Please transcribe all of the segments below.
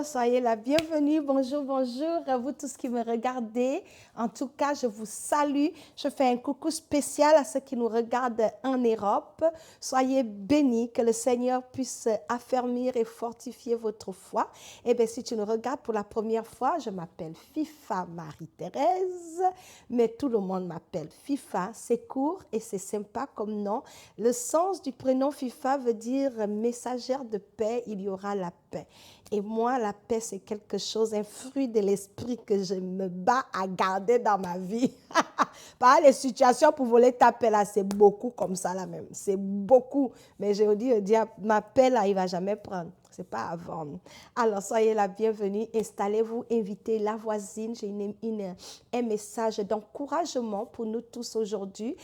Soyez la bienvenue. Bonjour, bonjour à vous tous qui me regardez. En tout cas, je vous salue. Je fais un coucou spécial à ceux qui nous regardent en Europe. Soyez bénis, que le Seigneur puisse affermir et fortifier votre foi. Eh bien, si tu nous regardes pour la première fois, je m'appelle FIFA Marie-Thérèse, mais tout le monde m'appelle FIFA. C'est court et c'est sympa comme nom. Le sens du prénom FIFA veut dire messagère de paix, il y aura la paix. Et moi, la paix, c'est quelque chose, un fruit de l'esprit que je me bats à garder dans ma vie. Par les situations pour voler ta paix, là, c'est beaucoup comme ça, là même. C'est beaucoup. Mais je dis, ma paix, là, il ne va jamais prendre. Ce n'est pas à vendre. Alors, soyez la bienvenue. Installez-vous, invitez la voisine. J'ai un message d'encouragement pour nous tous aujourd'hui.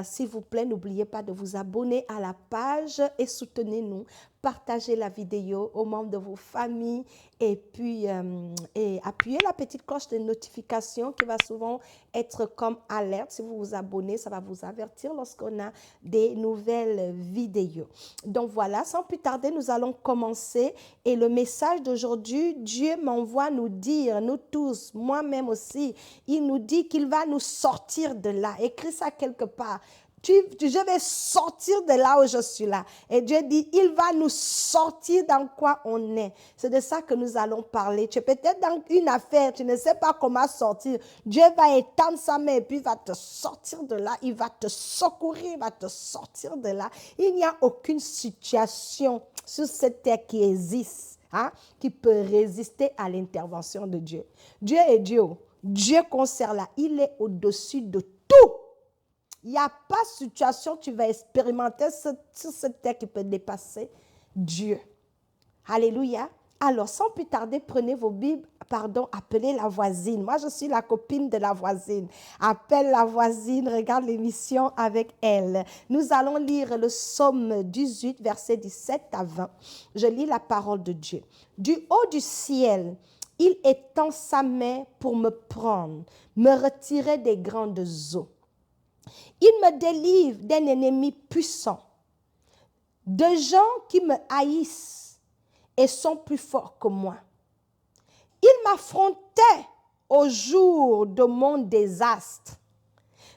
S'il vous plaît, n'oubliez pas de vous abonner à la page et soutenez-nous. Partagez la vidéo aux membres de vos familles et puis appuyez la petite cloche de notification qui va souvent être comme alerte. Si vous vous abonnez, ça va vous avertir lorsqu'on a des nouvelles vidéos. Donc voilà, sans plus tarder, nous allons commencer. Et le message d'aujourd'hui, Dieu m'envoie nous dire, nous tous, moi-même aussi, il nous dit qu'il va nous sortir de là. Écris ça quelque part. Je vais sortir de là où je suis là. Et Dieu dit, il va nous sortir dans quoi on est. C'est de ça que nous allons parler. Tu es peut-être dans une affaire, tu ne sais pas comment sortir. Dieu va étendre sa main et puis il va te sortir de là. Il va te secourir, il va te sortir de là. Il n'y a aucune situation sur cette terre qui existe, qui peut résister à l'intervention de Dieu. Dieu est Dieu. Dieu concerne là. Il est au-dessus de tout. Il n'y a pas de situation que tu vas expérimenter sur cette terre qui peut dépasser Dieu. Alléluia. Alors, sans plus tarder, prenez vos Bibles, appelez la voisine. Moi, je suis la copine de la voisine. Appelle la voisine, regarde l'émission avec elle. Nous allons lire le psaume 18, versets 17 à 20. Je lis la parole de Dieu. Du haut du ciel, il étend sa main pour me prendre, me retirer des grandes eaux. Il me délivre d'un ennemi puissant, de gens qui me haïssent et sont plus forts que moi. Il m'affrontait au jour de mon désastre,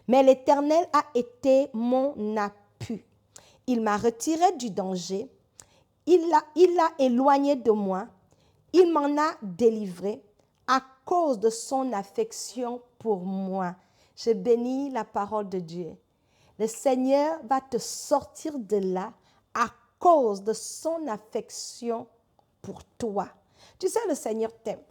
mais l'Éternel a été mon appui. Il m'a retiré du danger, il l'a éloigné de moi, il m'en a délivré à cause de son affection pour moi. Je bénis la parole de Dieu. Le Seigneur va te sortir de là à cause de son affection pour toi. Tu sais, le Seigneur t'aime.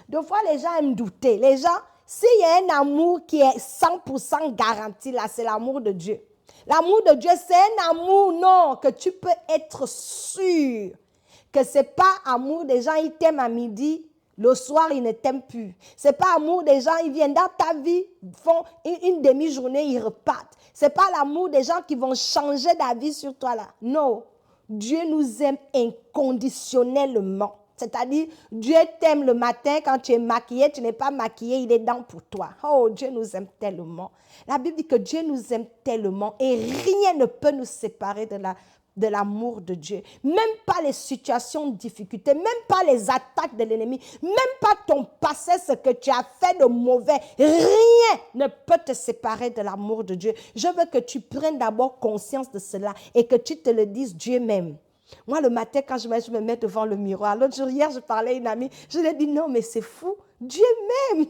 Des fois, les gens aiment douter. Les gens, s'il y a un amour qui est 100% garanti, là, c'est l'amour de Dieu. L'amour de Dieu, c'est un amour, non, que tu peux être sûr que ce n'est pas amour des gens, ils t'aiment à midi. Le soir, ils ne t'aiment plus. Ce n'est pas amour des gens, ils viennent dans ta vie, font une demi-journée, ils repartent. Ce n'est pas l'amour des gens qui vont changer d'avis sur toi là. Non, Dieu nous aime inconditionnellement. C'est-à-dire, Dieu t'aime le matin quand tu es maquillé, tu n'es pas maquillé, il est dans pour toi. Oh, Dieu nous aime tellement. La Bible dit que Dieu nous aime tellement et rien ne peut nous séparer de l'amour de Dieu. Même pas les situations de difficulté, même pas les attaques de l'ennemi, même pas ton passé, ce que tu as fait de mauvais. Rien ne peut te séparer de l'amour de Dieu. Je veux que tu prennes d'abord conscience de cela et que tu te le dises, Dieu m'aime. Moi, le matin, quand je me mets devant le miroir, l'autre jour, hier, je parlais à une amie, je lui ai dit, non, mais c'est fou, Dieu m'aime.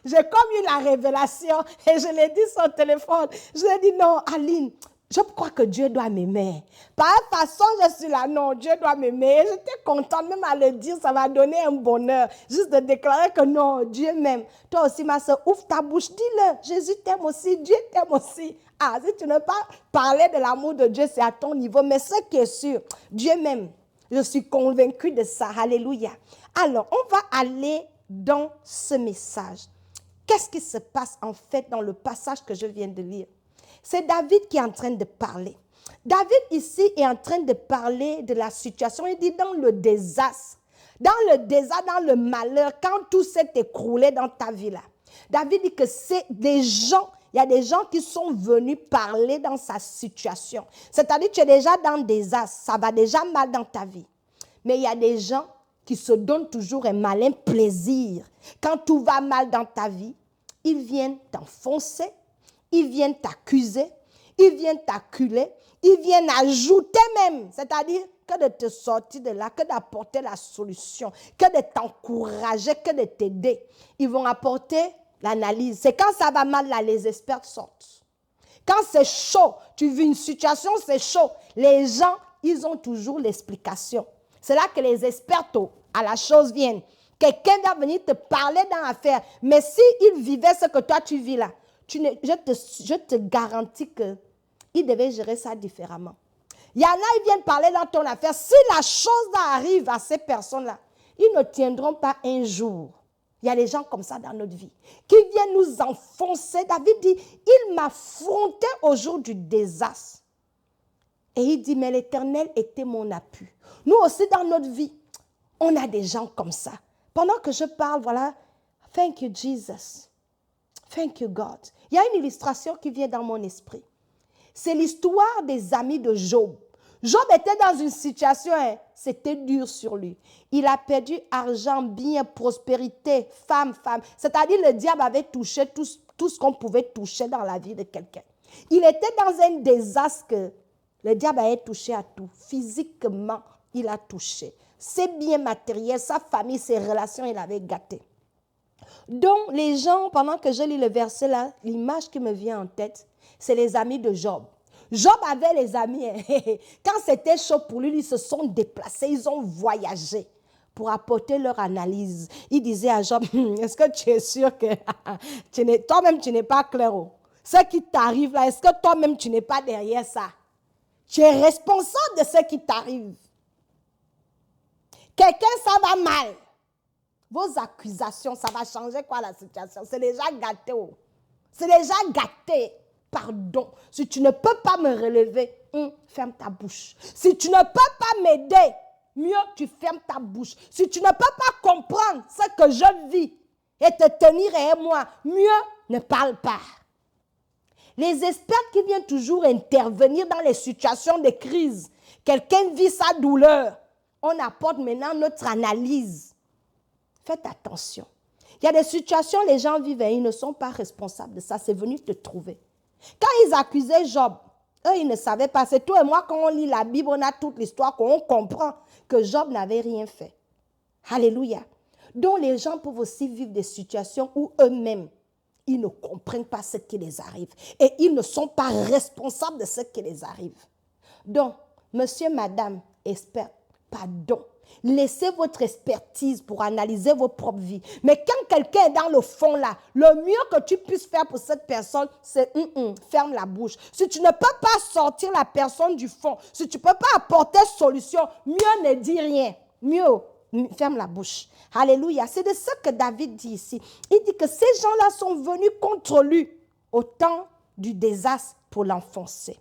J'ai comme eu la révélation et je l'ai dit sur le téléphone. Je lui ai dit, non, Aline, je crois que Dieu doit m'aimer. Par façon, je suis là, non, Dieu doit m'aimer. J'étais contente même à le dire, ça m'a donné un bonheur. Juste de déclarer que non, Dieu m'aime. Toi aussi, ma soeur, ouvre ta bouche, dis-le. Jésus t'aime aussi, Dieu t'aime aussi. Ah, si tu ne veux pas parler de l'amour de Dieu, c'est à ton niveau. Mais ce qui est sûr, Dieu m'aime. Je suis convaincue de ça. Alléluia. Alors, on va aller dans ce message. Qu'est-ce qui se passe en fait dans le passage que je viens de lire? C'est David qui est en train de parler. David ici est en train de parler de la situation. Il dit dans le désastre, dans le malheur, quand tout s'est écroulé dans ta vie là. David dit que c'est des gens, il y a des gens qui sont venus parler dans sa situation. C'est-à-dire que tu es déjà dans le désastre, ça va déjà mal dans ta vie. Mais il y a des gens qui se donnent toujours un malin plaisir. Quand tout va mal dans ta vie, ils viennent t'enfoncer, ils viennent t'accuser, ils viennent t'acculer, ils viennent ajouter même, c'est-à-dire que de te sortir de là, que d'apporter la solution, que de t'encourager, que de t'aider. Ils vont apporter l'analyse. C'est quand ça va mal, là, les experts sortent. Quand c'est chaud, tu vis une situation, c'est chaud. Les gens, ils ont toujours l'explication. C'est là que les experts à la chose viennent. Quelqu'un va venir te parler dans l'affaire. Mais s'il vivait ce que toi tu vis là, je te garantis qu'il devait gérer ça différemment. Il y en a, ils viennent parler dans ton affaire. Si la chose arrive à ces personnes-là, ils ne tiendront pas un jour. Il y a des gens comme ça dans notre vie qui viennent nous enfoncer. David dit, il m'affrontait au jour du désastre. Et il dit, mais l'Éternel était mon appui. Nous aussi dans notre vie, on a des gens comme ça. Pendant que je parle, voilà, thank you Jesus, thank you God. Il y a une illustration qui vient dans mon esprit. C'est l'histoire des amis de Job. Job était dans une situation, c'était dur sur lui. Il a perdu argent, bien, prospérité, femme. C'est-à-dire le diable avait touché tout ce qu'on pouvait toucher dans la vie de quelqu'un. Il était dans un désastre que le diable avait touché à tout. Physiquement, il a touché. Ses biens matériels, sa famille, ses relations, il avait gâté. Donc, les gens, pendant que je lis le verset là, l'image qui me vient en tête, c'est les amis de Job. Job avait les amis. Quand c'était chaud pour lui, ils se sont déplacés, ils ont voyagé pour apporter leur analyse. Il disait à Job, est-ce que tu es sûr que toi-même tu n'es pas clair? Ce qui t'arrive là, est-ce que toi-même tu n'es pas derrière ça? Tu es responsable de ce qui t'arrive. Quelqu'un, ça va mal. Vos accusations, ça va changer quoi la situation? C'est déjà gâté. C'est déjà gâté. Pardon. Si tu ne peux pas me relever, ferme ta bouche. Si tu ne peux pas m'aider, mieux tu fermes ta bouche. Si tu ne peux pas comprendre ce que je vis et te tenir derrière moi, mieux ne parle pas. Les experts qui viennent toujours intervenir dans les situations de crise, quelqu'un vit sa douleur, on apporte maintenant notre analyse. Faites attention. Il y a des situations, les gens vivent et ils ne sont pas responsables de ça. C'est venu te trouver. Quand ils accusaient Job, eux, ils ne savaient pas. C'est toi et moi, quand on lit la Bible, on a toute l'histoire, qu'on comprend que Job n'avait rien fait. Alléluia. Donc, les gens peuvent aussi vivre des situations où eux-mêmes, ils ne comprennent pas ce qui les arrive. Et ils ne sont pas responsables de ce qui les arrive. Donc, monsieur, madame, expert, pardon. Laissez votre expertise pour analyser vos propres vies. Mais quand quelqu'un est dans le fond là, le mieux que tu puisses faire pour cette personne, c'est ferme la bouche. Si tu ne peux pas sortir la personne du fond, si tu ne peux pas apporter solution, mieux ne dis rien. Mieux, ferme la bouche. Alléluia. C'est de ce que David dit ici. Il dit que ces gens-là sont venus contre lui au temps du désastre pour l'enfoncer.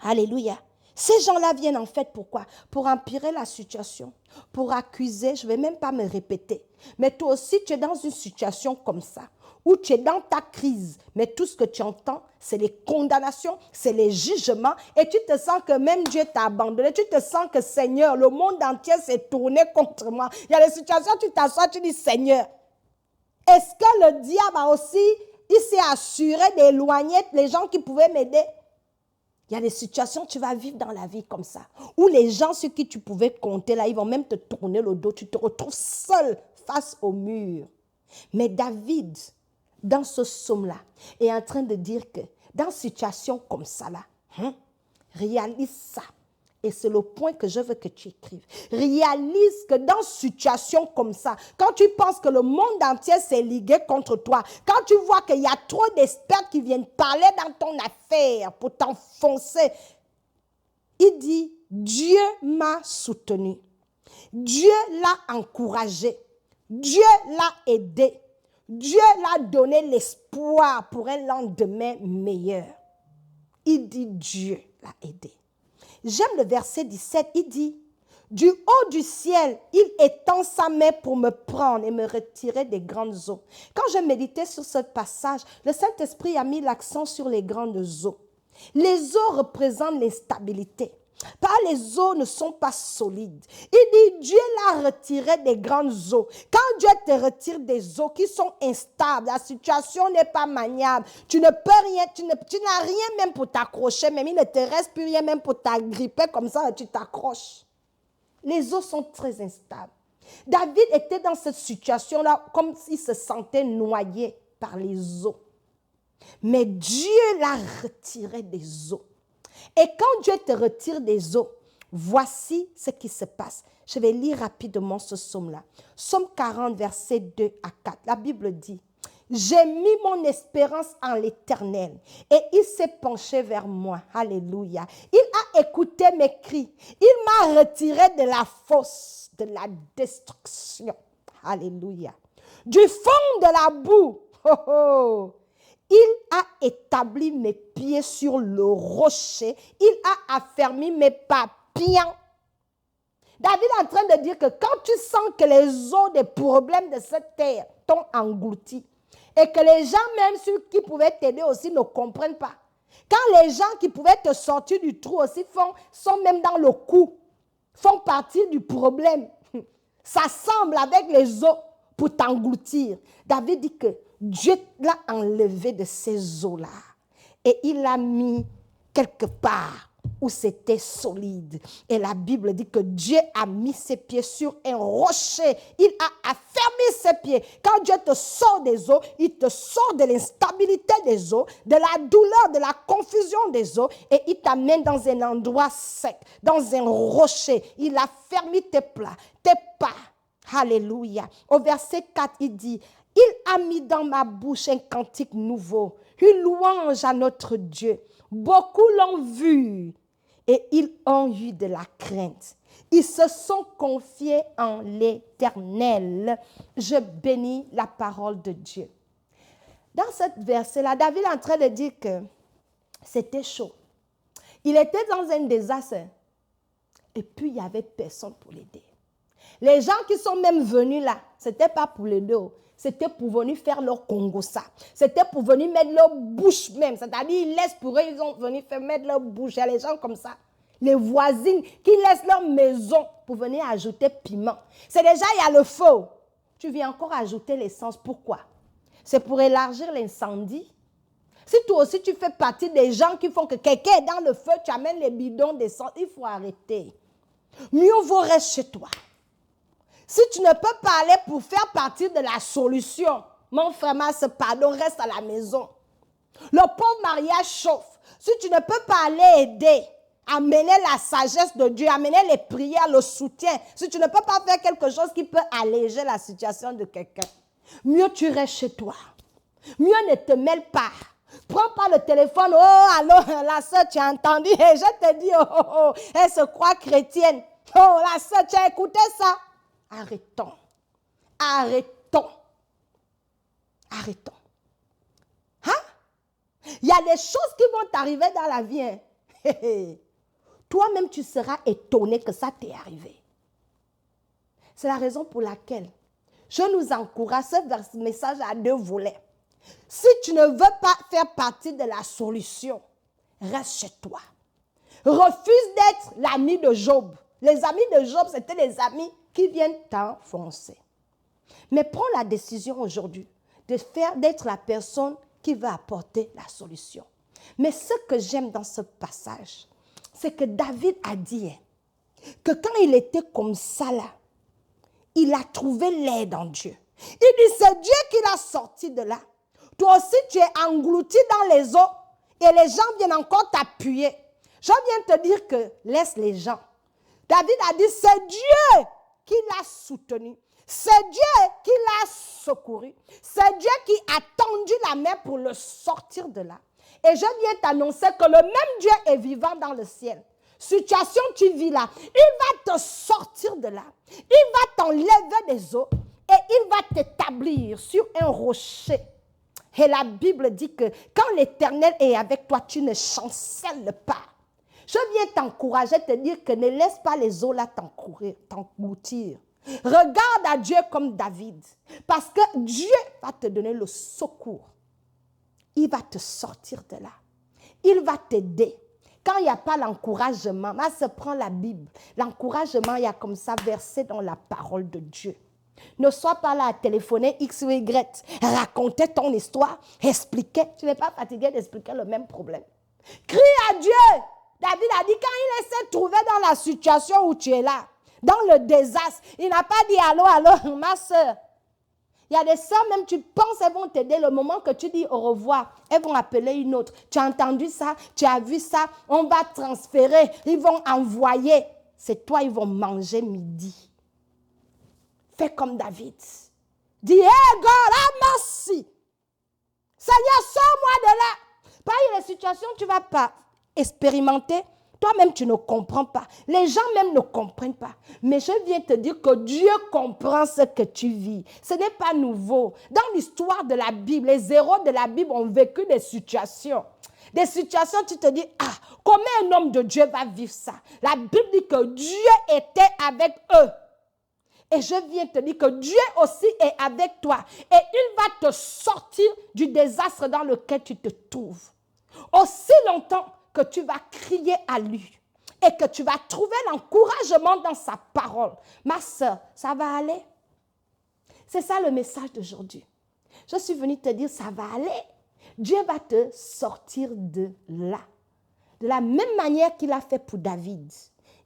Alléluia. Ces gens-là viennent en fait pourquoi? Pour empirer la situation, pour accuser, je ne vais même pas me répéter. Mais toi aussi, tu es dans une situation comme ça, où tu es dans ta crise, mais tout ce que tu entends, c'est les condamnations, c'est les jugements, et tu te sens que même Dieu t'a abandonné, tu te sens que Seigneur, le monde entier s'est tourné contre moi. Il y a des situations où tu t'assois, tu dis Seigneur, est-ce que le diable a aussi, il s'est assuré d'éloigner les gens qui pouvaient m'aider? Il y a des situations que tu vas vivre dans la vie comme ça, où les gens sur qui tu pouvais compter, là, ils vont même te tourner le dos. Tu te retrouves seul face au mur. Mais David, dans ce psaume-là, est en train de dire que dans une situation comme ça, là, réalise ça. Et c'est le point que je veux que tu écrives. Réalise que dans une situation comme ça, quand tu penses que le monde entier s'est ligué contre toi, quand tu vois qu'il y a trop d'experts qui viennent parler dans ton affaire pour t'enfoncer, il dit, Dieu m'a soutenu. Dieu l'a encouragé. Dieu l'a aidé. Dieu l'a donné l'espoir pour un lendemain meilleur. Il dit, Dieu l'a aidé. J'aime le verset 17, il dit, du haut du ciel, il étend sa main pour me prendre et me retirer des grandes eaux. Quand je méditais sur ce passage, le Saint-Esprit a mis l'accent sur les grandes eaux. Les eaux représentent l'instabilité. Car les eaux ne sont pas solides. Il dit, Dieu l'a retiré des grandes eaux. Quand Dieu te retire des eaux qui sont instables, la situation n'est pas maniable, tu ne peux rien, tu n'as rien même pour t'accrocher, même il ne te reste plus rien même pour t'agripper comme ça, tu t'accroches. Les eaux sont très instables. David était dans cette situation-là comme s'il se sentait noyé par les eaux. Mais Dieu l'a retiré des eaux. Et quand Dieu te retire des eaux, voici ce qui se passe. Je vais lire rapidement ce psaume-là. Psaume 40, versets 2 à 4. La Bible dit, « J'ai mis mon espérance en l'Éternel et il s'est penché vers moi. » Alléluia. Il a écouté mes cris. Il m'a retiré de la fosse, de la destruction. Alléluia. Du fond de la boue. Oh, oh. Il a établi mes pieds sur le rocher. Il a affermi mes pas. Bien. David est en train de dire que quand tu sens que les eaux des problèmes de cette terre t'ont englouti et que les gens même ceux qui pouvaient t'aider aussi ne comprennent pas. Quand les gens qui pouvaient te sortir du trou aussi sont même dans le coup, font partie du problème, s'assemblent avec les eaux pour t'engloutir. David dit que Dieu l'a enlevé de ces eaux-là et il l'a mis quelque part où c'était solide. Et la Bible dit que Dieu a mis ses pieds sur un rocher. Il a affermi ses pieds. Quand Dieu te sort des eaux, il te sort de l'instabilité des eaux, de la douleur, de la confusion des eaux et il t'amène dans un endroit sec, dans un rocher. Il a fermé tes plats, tes pas. Alléluia. Au verset 4, il dit, « Il a mis dans ma bouche un cantique nouveau, une louange à notre Dieu. Beaucoup l'ont vu et ils ont eu de la crainte. Ils se sont confiés en l'Éternel. » Je bénis la parole de Dieu. Dans ce verset-là, David est en train de dire que c'était chaud. Il était dans un désastre et puis il n'y avait personne pour l'aider. Les gens qui sont même venus là, ce n'était pas pour l'aider, c'était pour venir faire leur congossa. C'était pour venir mettre leur bouche même. C'est-à-dire, ils laissent pour eux, ils ont venu faire mettre leur bouche. Il y a les gens comme ça. Les voisines qui laissent leur maison pour venir ajouter piment. C'est déjà, il y a le feu. Tu viens encore ajouter l'essence. Pourquoi? C'est pour élargir l'incendie. Si toi aussi, tu fais partie des gens qui font que quelqu'un est dans le feu, tu amènes les bidons d'essence, il faut arrêter. Mieux vaut rester chez toi. Si tu ne peux pas aller pour faire partie de la solution, mon frère, ma soeur, pardon, reste à la maison. Le pauvre mariage chauffe. Si tu ne peux pas aller aider, amener la sagesse de Dieu, amener les prières, le soutien, si tu ne peux pas faire quelque chose qui peut alléger la situation de quelqu'un, mieux tu restes chez toi. Mieux ne te mêle pas. Prends pas le téléphone. Oh, allô, la soeur, tu as entendu? Et je te dis, oh, elle se croit chrétienne. Oh, la soeur, tu as écouté ça? Arrêtons. Arrêtons. Arrêtons. Hein? Il y a des choses qui vont t'arriver dans la vie. Hein? Toi-même, tu seras étonné que ça t'est arrivé. C'est la raison pour laquelle je nous encourage, ce message à 2 volets. Si tu ne veux pas faire partie de la solution, reste chez toi. Refuse d'être l'ami de Job. Les amis de Job, c'était les amis qui viennent t'enfoncer. Mais prends la décision aujourd'hui d'être la personne qui va apporter la solution. Mais ce que j'aime dans ce passage, c'est que David a dit que quand il était comme ça là, il a trouvé l'aide en Dieu. Il dit, c'est Dieu qui l'a sorti de là. Toi aussi, tu es englouti dans les eaux et les gens viennent encore t'appuyer. Je viens te dire que laisse les gens. David a dit, c'est Dieu qui l'a soutenu. C'est Dieu qui l'a secouru. C'est Dieu qui a tendu la main pour le sortir de là. Et je viens t'annoncer que le même Dieu est vivant dans le ciel. Situation tu vis là, il va te sortir de là. Il va t'enlever des eaux et il va t'établir sur un rocher. Et la Bible dit que quand l'Éternel est avec toi, tu ne chancelles pas. Je viens t'encourager, te dire que ne laisse pas les eaux là t'engloutir. Regarde à Dieu comme David, parce que Dieu va te donner le secours. Il va te sortir de là. Il va t'aider. quand il n'y a pas l'encouragement, ma sœur, prends la Bible. L'encouragement, il y a comme ça versé dans la parole de Dieu. Ne sois pas là à téléphoner X ou Y, raconter ton histoire, expliquer. Tu n'es pas fatigué d'expliquer le même problème. Crie à Dieu. David a dit, quand il s'est trouvé dans la situation où tu es là, dans le désastre, il n'a pas dit allô, allô, ma soeur. Il y a des sœurs, même tu penses, elles vont t'aider. Le moment que tu dis au revoir, elles vont appeler une autre. Tu as entendu ça, tu as vu ça, on va transférer, ils vont envoyer. C'est toi, ils vont manger midi. Fais comme David. Dis, hey God, have mercy. Seigneur, sors-moi de là. Pas les situations, tu ne vas pas expérimenter. Toi-même, tu ne comprends pas. Les gens même ne comprennent pas. Mais je viens te dire que Dieu comprend ce que tu vis. Ce n'est pas nouveau. Dans l'histoire de la Bible, les héros de la Bible ont vécu des situations. Des situations, tu te dis, ah, comment un homme de Dieu va vivre ça? La Bible dit que Dieu était avec eux. Et je viens te dire que Dieu aussi est avec toi. Et il va te sortir du désastre dans lequel tu te trouves. Aussi longtemps que tu vas crier à lui et que tu vas trouver l'encouragement dans sa parole. Ma soeur, ça va aller. C'est ça le message d'aujourd'hui. Je suis venue te dire, ça va aller. Dieu va te sortir de là. De la même manière qu'il a fait pour David.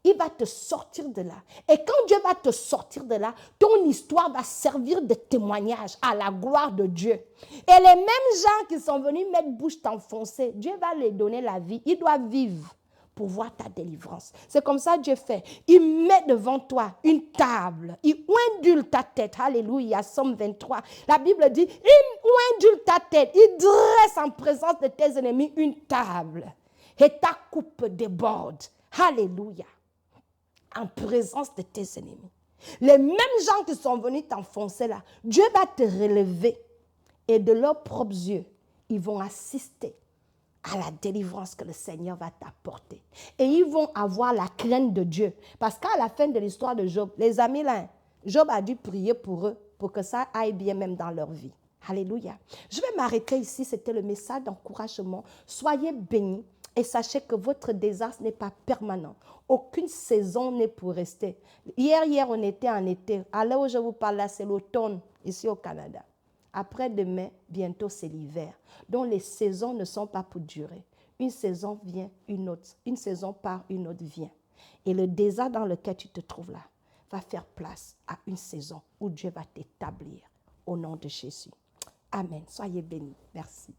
Il va te sortir de là. Et quand Dieu va te sortir de là, ton histoire va servir de témoignage à la gloire de Dieu. Et les mêmes gens qui sont venus mettre bouche t'enfoncer, Dieu va leur donner la vie. Ils doivent vivre pour voir ta délivrance. C'est comme ça que Dieu fait. Il met devant toi une table. Il ondule ta tête. Alléluia, Somme 23. La Bible dit, il ondule ta tête. Il dresse en présence de tes ennemis une table. Et ta coupe déborde. Alléluia. En présence de tes ennemis. Les mêmes gens qui sont venus t'enfoncer là, Dieu va te relever et de leurs propres yeux, ils vont assister à la délivrance que le Seigneur va t'apporter. Et ils vont avoir la crainte de Dieu. Parce qu'à la fin de l'histoire de Job, les amis là, Job a dû prier pour eux, pour que ça aille bien même dans leur vie. Alléluia. Je vais m'arrêter ici, c'était le message d'encouragement. Soyez bénis. Et sachez que votre désastre n'est pas permanent. Aucune saison n'est pour rester. Hier, on était en été. À l'heure où je vous parle là, c'est l'automne ici au Canada. Après-demain, bientôt, c'est l'hiver. Donc, les saisons ne sont pas pour durer. Une saison vient, une autre. Une saison part, une autre vient. Et le désastre dans lequel tu te trouves là va faire place à une saison où Dieu va t'établir au nom de Jésus. Amen. Soyez bénis. Merci.